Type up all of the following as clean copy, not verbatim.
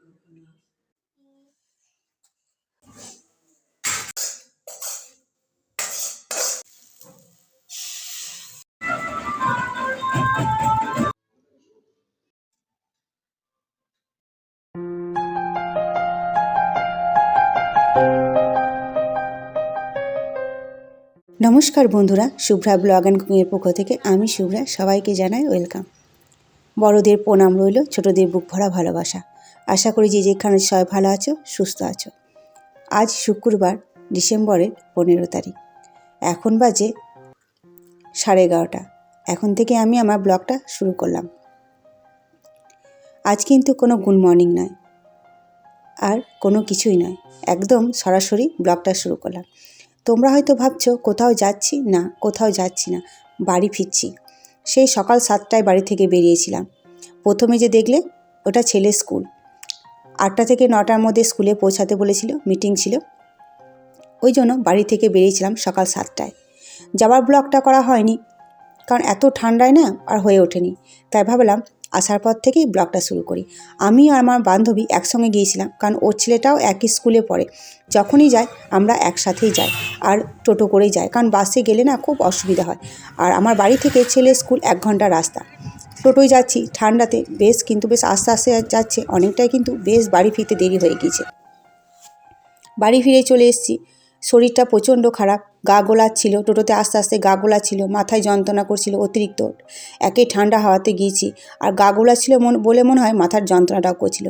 নমস্কার বন্ধুরা, Shubhra blog and কুকিংয়ের পক্ষ থেকে আমি শুভ্রা সবাইকে জানাই ওয়েলকাম। বড়দের প্রণাম রইল, ছোটদের বুক ভরা ভালোবাসা। আশা করি যে যেখানে সবাই ভালো আছো, সুস্থ আছো। আজ শুক্রবার, ডিসেম্বরের 15 তারিখ। এখন বাজে 11:30। এখন থেকে আমি আমার ব্লগটা শুরু করলাম। আজ কিন্তু কোনো গুড মর্নিং নয়, আর কোনো কিছুই নয়, একদম সরাসরি ব্লগটা শুরু করলাম। তোমরা হয়তো ভাবছো কোথাও যাচ্ছি না, কোথাও যাচ্ছি না, বাড়ি ফিরছি। সেই সকাল 7টায় বাড়ি থেকে বেরিয়েছিলাম। প্রথমে যে দেখলে ওটা ছেলের স্কুল। 8টা থেকে 9টার মধ্যে স্কুলে পৌঁছাতে বলেছিল, মিটিং ছিল, ওই জন্য বাড়ি থেকে বেরিয়েছিলাম সকাল 7টায়। যাওয়ার ব্লগটা করা হয়নি, কারণ এত ঠান্ডায় না আর হয়ে ওঠেনি। তাই ভাবলাম আসার পর থেকেই ব্লগটা শুরু করি। আমি আর আমার বান্ধবী একসঙ্গে গিয়েছিলাম, কারণ ওর ছেলেটাও একই স্কুলে পড়ে। যখনই যায় আমরা একসাথেই যাই, আর টোটো করেই যাই, কারণ বাসে গেলে না খুব অসুবিধা হয়। আর আমার বাড়ি থেকে ছেলের স্কুল 1 ঘন্টা রাস্তা। টোটোয় যাচ্ছি ঠান্ডাতে, বেশ আস্তে আস্তে যাচ্ছে, অনেকটাই কিন্তু বেশ বাড়ি ফিরতে দেরি হয়ে গিয়েছে। বাড়ি ফিরে চলে এসেছি। শরীরটা প্রচণ্ড খারাপ, গা গোলাচ্ছিল, টোটোতে আস্তে আস্তে গা গোলাচ্ছিল, মাথায় যন্ত্রণা করছিল অতিরিক্ত। একে ঠান্ডা হাওয়াতে গিয়েছি, আর গা গোলাচ্ছিল বলে মনে হয় মাথার যন্ত্রণাটাও করছিল।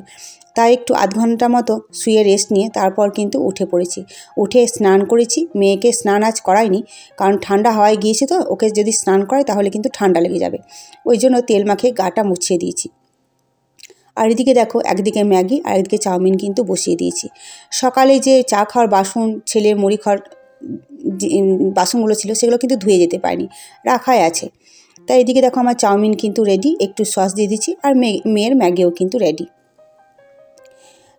তাই একটু আধ ঘন্টা মতো শুয়ে রেস্ট নিয়ে তারপর কিন্তু উঠে পড়েছি। উঠে স্নান করেছি। মেয়েকে স্নান আজ করাইনি, কারণ ঠান্ডা হাওয়ায় গিয়েছি তো, ওকে যদি স্নান করাই তাহলে কিন্তু ঠান্ডা লেগে যাবে। ওই জন্য তেল মাখিয়ে গাটা মুছিয়ে দিয়েছি। আর এদিকে দেখো, একদিকে ম্যাগি আর একদিকে চাউমিন কিন্তু বসিয়ে দিয়েছি। সকালে যে চা খাওয়ার বাসন, ছেলের মুড়ি খাওয়ার বাসনগুলো ছিল, সেগুলো কিন্তু ধুয়ে যেতে পারিনি, রাখাই আছে। তাই এদিকে দেখো আমার চাউমিন কিন্তু রেডি, একটু সস দিয়ে দিচ্ছি, আর মেয়ের ম্যাগিও কিন্তু রেডি।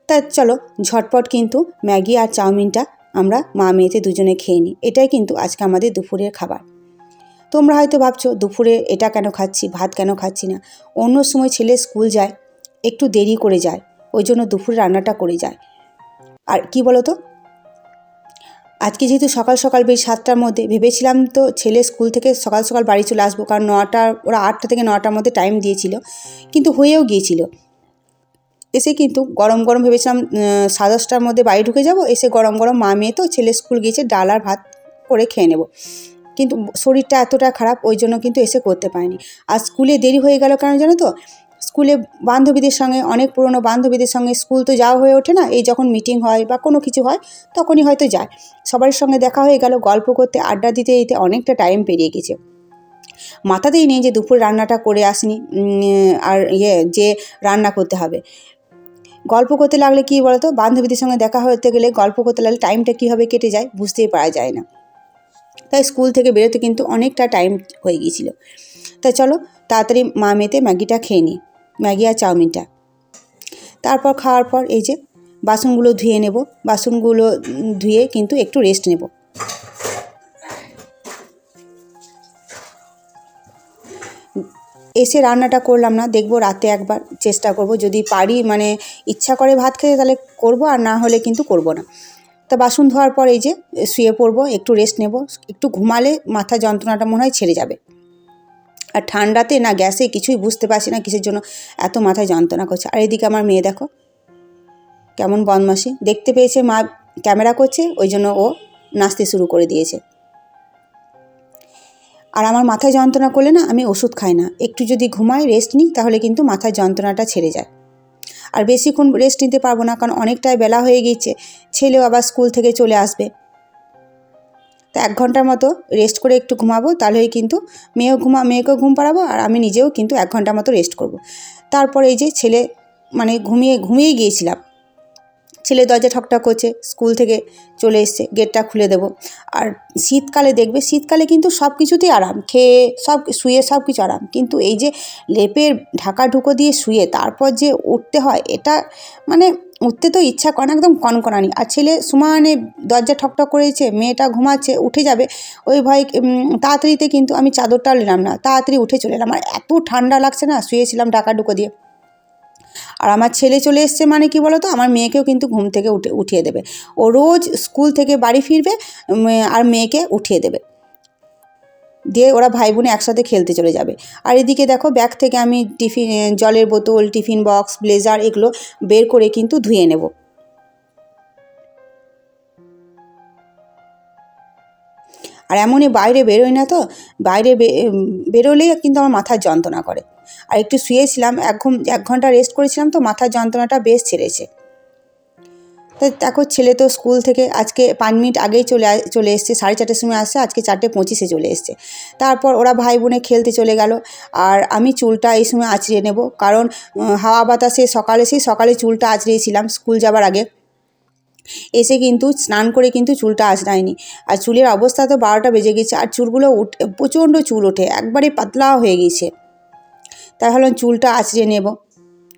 তা চলো ঝটপট কিন্তু ম্যাগি আর চাউমিনটা আমরা মা মেয়েতে দুজনে খেয়ে নিই। এটাই কিন্তু আজকে আমাদের দুপুরের খাবার। তোমরা হয়তো ভাবছো দুপুরে এটা কেন খাচ্ছি, ভাত কেন খাচ্ছি না। অন্য সময় ছেলে স্কুল যায়, একটু দেরি করে যায়, ওই জন্য দুপুরে রান্নাটা করে যায়। আর কি বলো তো, আজকে যেহেতু সকাল সকাল বেশ 7টার মধ্যে, ভেবেছিলাম তো ছেলে স্কুল থেকে সকাল সকাল বাড়ি চলে আসবো, কারণ ওরা 8টা থেকে 9টার মধ্যে টাইম দিয়েছিল, কিন্তু হয়েও গিয়েছিল। এসে কিন্তু গরম গরম ভেবেছিলাম 10:30টার মধ্যে বাড়ি ঢুকে যাব, এসে গরম গরম মা মেয়ে তো ছেলে স্কুল গিয়েছে, ডাল আর ভাত করে খেয়ে নেব। কিন্তু শরীরটা এতটা খারাপ, ওই জন্য কিন্তু এসে করতে পারিনি। আর স্কুলে দেরি হয়ে গেল, কারণ জানো তো, স্কুলে বান্ধবীদের সঙ্গে, অনেক পুরনো বান্ধবীদের সঙ্গে স্কুল তো যাওয়া হয়ে ওঠে না। এই যখন মিটিং হয় বা কোনো কিছু হয় তখনই হয়তো যায়। সবার সঙ্গে দেখা হয়ে গেল, গল্প করতে, আড্ডা দিতে দিতে অনেকটা টাইম পেরিয়ে গেছে। মাথাতেই নেই যে দুপুর রান্নাটা করে আসিনি, আর যে রান্না করতে হবে। গল্প করতে লাগলে কী বলতো, বান্ধবীদের সঙ্গে দেখা হতে গেলে গল্প করতে লাগলে টাইমটা কীভাবে কেটে যায় বুঝতেই পারা যায় না। তাই স্কুল থেকে বেরোতে কিন্তু অনেকটা টাইম হয়ে গিয়েছিল। তাই চলো তাড়াতাড়ি মা মেয়েতে ম্যাগিটা খেয়ে নিই, ম্যাগি আর চাউমিনটা। তারপর খাওয়ার পর এই যে বাসনগুলো ধুয়ে নেব, বাসনগুলো ধুয়ে কিন্তু একটু রেস্ট নেব। এসে রান্নাটা করলাম না, দেখবো রাতে একবার চেষ্টা করব, যদি পারি, মানে ইচ্ছা করে ভাত খেতে তাহলে করব, আর না হলে কিন্তু করব না। তা বাসন ধোয়ার পর এই যে শুয়ে পড়বো, একটু রেস্ট নেব। একটু ঘুমালে মাথা যন্ত্রণাটা মনে হয় ছেড়ে যাবে। আর ঠান্ডাতে না গ্যাসে কিছুই বুঝতে পারছি না কিসের জন্য এত মাথায় যন্ত্রণা করছে। আর এদিকে আমার মেয়ে দেখো কেমন বদমাশি, দেখতে পেয়েছে মা ক্যামেরা করছে, ওই জন্য ও নাচতে শুরু করে দিয়েছে। আর আমার মাথায় যন্ত্রণা করলে না আমি ওষুধ খাই না, একটু যদি ঘুমাই, রেস্ট নিই, তাহলে কিন্তু মাথায় যন্ত্রণাটা ছেড়ে যায়। আর বেশিক্ষণ রেস্ট নিতে পারবো না, কারণ অনেকটাই বেলা হয়ে গিয়েছে, ছেলেও আবার স্কুল থেকে চলে আসবে। তা 1 ঘন্টার মতো রেস্ট করে একটু ঘুমাবো, তাহলেই কিন্তু মেয়েকেও ঘুম পাড়াবো, আর আমি নিজেও কিন্তু 1 ঘন্টার মতো রেস্ট করব। তারপরে এই যে ছেলে, মানে ঘুমিয়ে গিয়েছিলাম, ছেলে দরজা ঠকঠক করছে, স্কুল থেকে চলে এসছে, গেটটা খুলে দেবো। আর শীতকালে দেখবে, শীতকালে কিন্তু সব কিছুতেই আরাম, খেয়ে শুয়ে সব কিছু আরাম, কিন্তু এই যে লেপের ঢাকা ঢুকো দিয়ে শুয়ে তারপর যে উঠতে হয়, এটা মানে উঠতে তো ইচ্ছা করে না, একদম কনকনানি। আর ছেলে সমানে দরজা ঠকঠক করেছে, মেয়েটা ঘুমাচ্ছে, উঠে যাবে, ওই ভয় তাড়াতাড়িতে কিন্তু আমি চাদরটাও নিলাম না, তাড়াতাড়ি উঠে চলে এলাম। আর এত ঠান্ডা লাগছে না, শুয়েছিলাম ঢাকা ঢুকো দিয়ে। আর আমার ছেলে চলে এসছে মানে কি বলো তো, আমার মেয়েকেও কিন্তু ঘুম থেকে উঠিয়ে দেবে। ও রোজ স্কুল থেকে বাড়ি ফিরবে আর মেয়েকে উঠিয়ে দেবে, দিয়ে ওরা ভাই বোনে একসাথে খেলতে চলে যাবে। আর এদিকে দেখো ব্যাগ থেকে আমি টিফিন, জলের বোতল, টিফিন বক্স, ব্লেজার এগুলো বের করে কিন্তু ধুয়ে নেব। আর এমনই বাইরে বেরোই না তো, বাইরে বেরোলেই কিন্তু আমার মাথার যন্ত্রণা করে। আর একটু শুয়েছিলাম, 1 ঘন্টা রেস্ট করেছিলাম তো মাথার যন্ত্রণাটা বেশ ছেড়েছে। তো দেখো ছেলে তো স্কুল থেকে আজকে 5 মিনিট আগেই চলে এসছে, 4:30টার সময় আসছে, আজকে 4:25-এ চলে এসছে। তারপর ওরা ভাই বোনে খেলতে চলে গেল। আর আমি চুলটা এই সময় আঁচড়ে নেব, কারণ হাওয়া বাতাসে সকালে চুলটা আঁচড়িয়েছিলাম স্কুল যাবার আগে, এসে কিন্তু স্নান করে কিন্তু চুলটা আঁচড়ায়নি। আর চুলের অবস্থা তো 12টা বেজে গেছে, আর চুলগুলো প্রচণ্ড চুল ওঠে, একবারে পাতলা হয়ে গেছে। তাই ভাবলাম চুলটা আঁচড়ে নেব।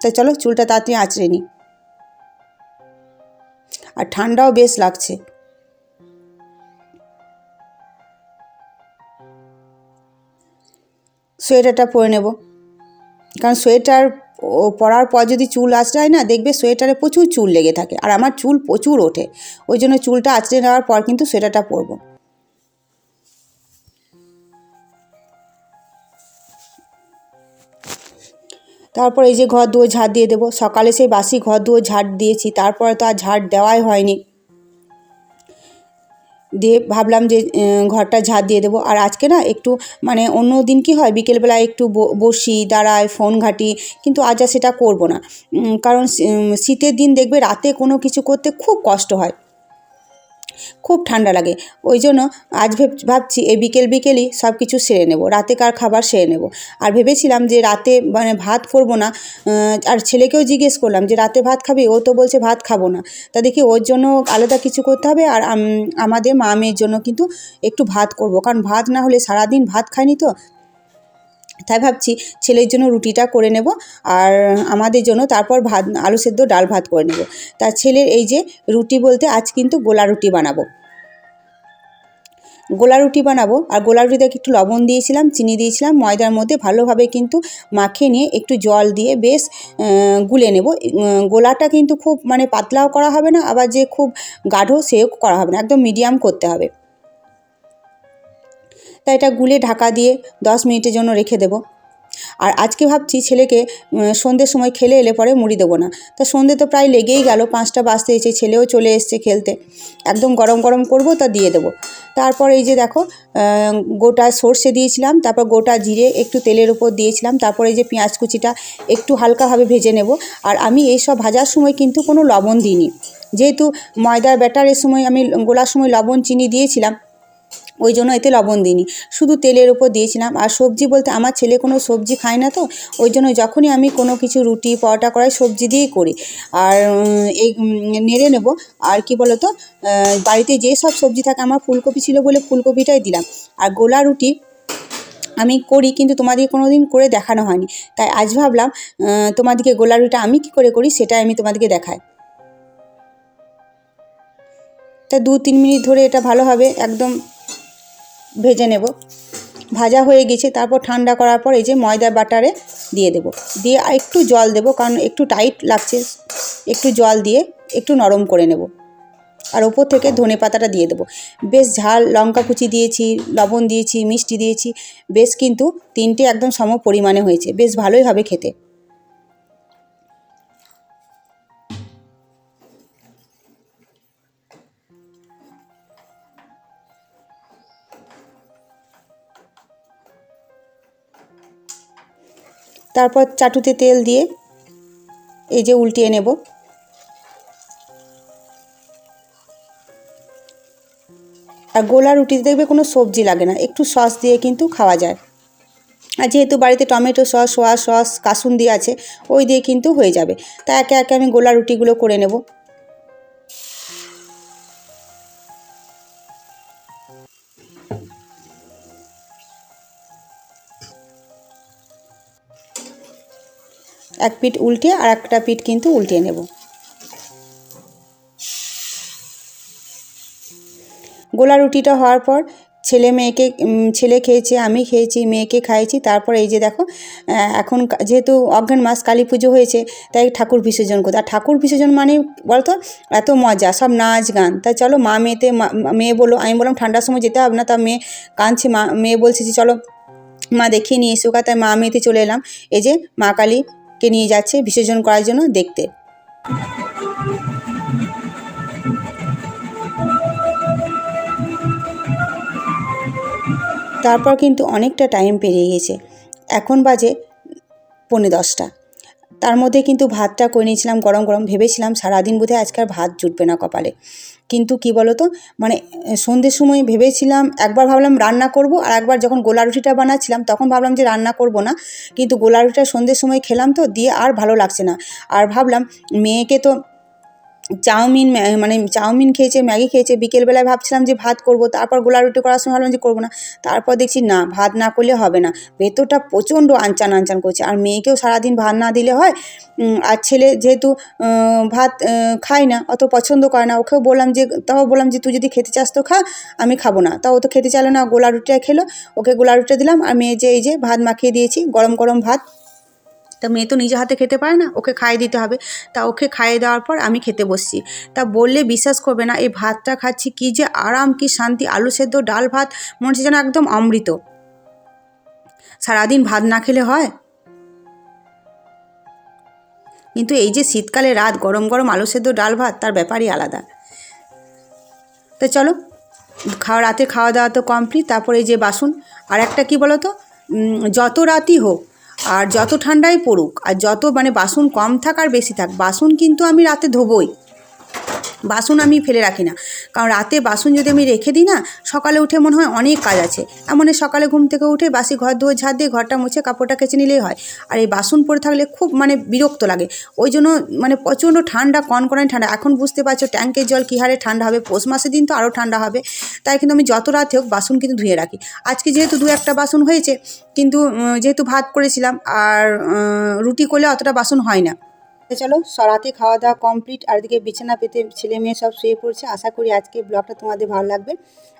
তাই চলো চুলটা তাড়াতাড়ি আঁচড়ে নিই। আর ঠান্ডাও বেশ লাগছে। সোয়েটারটা পরে নেব, কারণ সোয়েটার পরার পর যদি চুল আঁচড়ায় না, দেখবে সোয়েটারে প্রচুর চুল লেগে থাকে, আর আমার চুল প্রচুর ওঠে। ওই জন্য চুলটা আঁচড়ে নেওয়ার পর কিন্তু সোয়েটারটা পরবো। তারপর এই যে ঘর দুয়ার ঝাড় দিয়ে দেবো। সকালে সেই বাসি ঘর দুয়ার ঝাড় দিয়েছি, তারপরে তো আর ঝাড় দেওয়াই হয়নি। দিয়ে ভাবলাম যে ঘরটা ঝাড় দিয়ে দেবো। আর আজকে না একটু মানে অন্য দিন কি হয়, বিকেলবেলায় একটু বসি, দাঁড়াই, ফোন ঘাঁটি, কিন্তু আজ আর সেটা করবো না। কারণ শীতের দিন দেখবে রাতে কোনো কিছু করতে খুব কষ্ট হয়, খুব ঠান্ডা লাগে। ওই জন্য আজ ভাবছি এই বিকেলই সব কিছু সেরে নেব, রাতেকার খাবার সেরে নেব। আর ভেবেছিলাম যে রাতে মানে ভাত করবো না। আর ছেলেকেও জিজ্ঞেস করলাম যে রাতে ভাত খাবি, ও তো বলছে ভাত খাবো না। তা দেখি ওর জন্য আলাদা কিছু করতে হবে, আর আমাদের মা মেয়ের জন্য কিন্তু একটু ভাত করব, কারণ ভাত না হলে সারাদিন ভাত খাইনি তো। তাই ভাবছি ছেলের জন্য রুটিটা করে নেব, আর আমাদের জন্য তারপর ভাত, আলু সেদ্ধ, ডাল ভাত করে নেব। তা ছেলের এই যে রুটি বলতে আজ কিন্তু গোলা রুটি বানাবো। গোলা রুটি বানাবো, আর গোলা রুটিতে একটু লবণ দিয়েছিলাম, চিনি দিয়েছিলাম, ময়দার মধ্যে ভালোভাবে কিন্তু মাখিয়ে নিয়ে একটু জল দিয়ে বেশ গুলে নেব। গোলাটা কিন্তু খুব মানে পাতলাও করা হবে না, আবার যে খুব গাঢ় সেও করা হবে না, একদম মিডিয়াম করতে হবে। তাই এটা গুলে ঢাকা দিয়ে 10 মিনিটের জন্য রেখে দেবো। আর আজকে ভাবছি ছেলেকে সন্ধ্যের সময় খেলে এলে পরে মুড়ি দেবো না। তা সন্ধ্যে তো প্রায় লেগেই গেল, 5টা বাজতে এসে ছেলেও চলে এসছে খেলতে, একদম গরম গরম করবো তা দিয়ে দেবো। তারপর এই যে দেখো গোটা সর্ষে দিয়েছিলাম, তারপর গোটা জিরে একটু তেলের উপর দিয়েছিলাম, তারপর এই যে পেঁয়াজ কুচিটা একটু হালকাভাবে ভেজে নেব। আর আমি এইসব ভাজার সময় কিন্তু কোনো লবণ দিইনি, যেহেতু ময়দার ব্যাটারের সময় আমি গোলার সময় লবণ চিনি দিয়েছিলাম, ওই জন্য এতে লবণ দিইনি, শুধু তেলের উপর দিয়েছিলাম। আর সবজি বলতে আমার ছেলে কোনো সবজি খায় না, তো ওই জন্য যখনই আমি কোনো কিছু রুটি পরোটা করাই সবজি দিয়েই করি। আর এই নেড়ে নেব। আর কি বলো তো, বাড়িতে যে সব সবজি থাকে, আমার ফুলকপি ছিল বলে ফুলকপিটাই দিলাম। আর গোলা রুটি আমি করি, কিন্তু তোমাদেরকে কোনো দিন করে দেখানো হয়নি, তাই আজ ভাবলাম তোমাদেরকে গোলা রুটিটা আমি কী করে করি সেটাই আমি তোমাদেরকে দেখাই। তা 2-3 মিনিট ধরে এটা ভালোভাবে একদম ভেজে নেব। ভাজা হয়ে গেছে, তারপর ঠান্ডা করার পর এই যে ময়দা বাটারে দিয়ে দেব, দিয়ে আর একটু জল দেব, কারণ একটু টাইট লাগছে, একটু জল দিয়ে একটু নরম করে নেব। আর ওপর থেকে ধনে পাতাটা দিয়ে দেবো। বেশ ঝাল লঙ্কা কুচি দিয়েছি, লবণ দিয়েছি, মিষ্টি দিয়েছি, বেশ কিন্তু 3টে একদম সম পরিমাণে হয়েছে, বেশ ভালোই হবে খেতে। তারপর চাটুতে তেল দিয়ে এই যে উল্টিয়ে নেব। আর গোলা রুটিতে দেখবে কোনো সবজি লাগে না, একটু সস দিয়ে কিন্তু খাওয়া যায়। আর যেহেতু বাড়িতে টমেটো সস, সোয়া সস, কাসুন্দি আছে, ওই দিয়ে কিন্তু হয়ে যাবে। তা একে একে আমি গোলা রুটিগুলো করে নেব। এক পিঠ উল্টিয়ে আর একটা পিঠ কিন্তু উল্টিয়ে নেব। গোলা রুটিটা হওয়ার পর ছেলে খেয়েছে, আমি খেয়েছি, মেয়েকে খাইয়েছি। তারপর এই যে দেখো এখন যেহেতু অঘ্রাণ মাস কালী পুজো হয়েছে, তাই ঠাকুর বিসর্জন করতে। আর ঠাকুর বিসর্জন মানে বলতো এত মজা, সব নাচ গান। তাই চলো মেয়ে বললো, আমি বললাম ঠান্ডার সময় যেতে হবে না। তা মেয়ে কাঁদছে, মেয়ে বলছে যে চলো মা দেখিয়ে নিয়ে এসো। তাই মা মেয়েতে চলে এলাম। এই যে মা কালীকে নিয়ে যাচ্ছে বিসর্জন করার জন্য দেখতে। তারপর কিন্তু অনেকটা টাইম পেরিয়ে গেছে, এখন বাজে 9:45। তার মধ্যে কিন্তু ভাতটা করে নিয়েছিলাম গরম গরম। ভেবেছিলাম সারাদিন বোধহয় আজকাল ভাত জুটবে না কপালে, কিন্তু কি বলো তো মানে সন্ধ্যের সময় ভেবেছিলাম, একবার ভাবলাম রান্না করব, আর একবার যখন গোলা রুটিটা বানাচ্ছিলাম তখন ভাবলাম যে রান্না করব না। কিন্তু গোলা রুটিটা সন্ধ্যের সময় খেলাম তো, দিয়ে আর ভালো লাগছে না। আর ভাবলাম মেয়েকে তো চাউমিন খেয়েছে, ম্যাগি খেয়েছে। বিকেলবেলায় ভাবছিলাম যে ভাত করব, তারপর গোলা রুটি করার সময় ভাবলাম যে করবো না। তারপর দেখছি না, ভাত না করলে হবে না। ভেতরটা প্রচণ্ড আনচান আনচান করছে। আর মেয়েকেও সারাদিন ভাত না দিলে হয়। আর ছেলে যেহেতু ভাত খায় না, অত পছন্দ করে না, ওকেও বললাম যে তুই যদি খেতে চাস তো খা, আমি খাবো না। তাও ও তো খেতে চাইলো না, গোলা রুটিটা খেলো। ওকে গোলা রুটিটা দিলাম, আর মেয়ে যে এই যে ভাত মাখিয়ে দিয়েছি, গরম গরম ভাত। তা মেয়ে তো নিজে হাতে খেতে পারে না, ওকে খাইয়ে দিতে হবে। তা ওকে খাইয়ে দেওয়ার পর আমি খেতে বসছি। তা বললে বিশ্বাস করবে না, এই ভাতটা খাচ্ছি কী যে আরাম, কি শান্তি। আলু সেদ্ধ, ডাল ভাত, মনে হচ্ছে যেন একদম অমৃত। সারাদিন ভাত না খেলে হয়? কিন্তু এই যে শীতকালে রাত, গরম গরম আলু সেদ্ধ ডাল ভাত, তার ব্যাপারই আলাদা। তো চলো, রাতে খাওয়া দাওয়া তো কমপ্লিট। তারপরে এই যে বাসন। আর একটা কী বলো তো, যত রাতই হোক আর যত ঠান্ডাই পড়ুক, আর যত বাসন কম থাক আর বেশি থাক, বাসন কিন্তু আমি রাতে ধোবই। বাসন আমি ফেলে রাখি না, কারণ রাতে বাসন যদি আমি রেখে দিই না, সকালে উঠে মনে হয় অনেক কাজ আছে। এমন সকালে ঘুম থেকে উঠে বাসি ঘর ধুয়ে ঝাড় দিয়ে ঘরটা মুছে কাপড়টা কেচে নিলেই হয়। আর এই বাসন পড়ে থাকলে খুব বিরক্ত লাগে। ওই জন্য প্রচণ্ড ঠান্ডা, কনকনানি ঠান্ডা। এখন বুঝতে পারছো ট্যাঙ্কের জল কী হারে ঠান্ডা হবে, পৌষ মাসের দিন তো আরও ঠান্ডা হবে। তাই কিন্তু আমি যত রাতে হোক বাসন কিন্তু ধুয়ে রাখি। আজকে যেহেতু 2-1টা বাসন হয়েছে, কিন্তু যেহেতু ভাত করেছিলাম আর রুটি করলে অতটা বাসন হয় না। চলো, রাতে খাওয়া দাওয়া কমপ্লিট, আর এদিকে বিছানা পেতে ছেলে মেয়ে সব শুয়ে পড়ছে। আশা করি আজকে ব্লগটা তোমাদের ভালো লাগবে।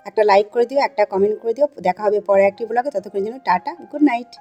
একটা লাইক করে দিও, একটা কমেন্ট করে দিও। দেখা হবে পরে একটি ব্লগে। ততক্ষণের জন্য টাটা, গুড নাইট।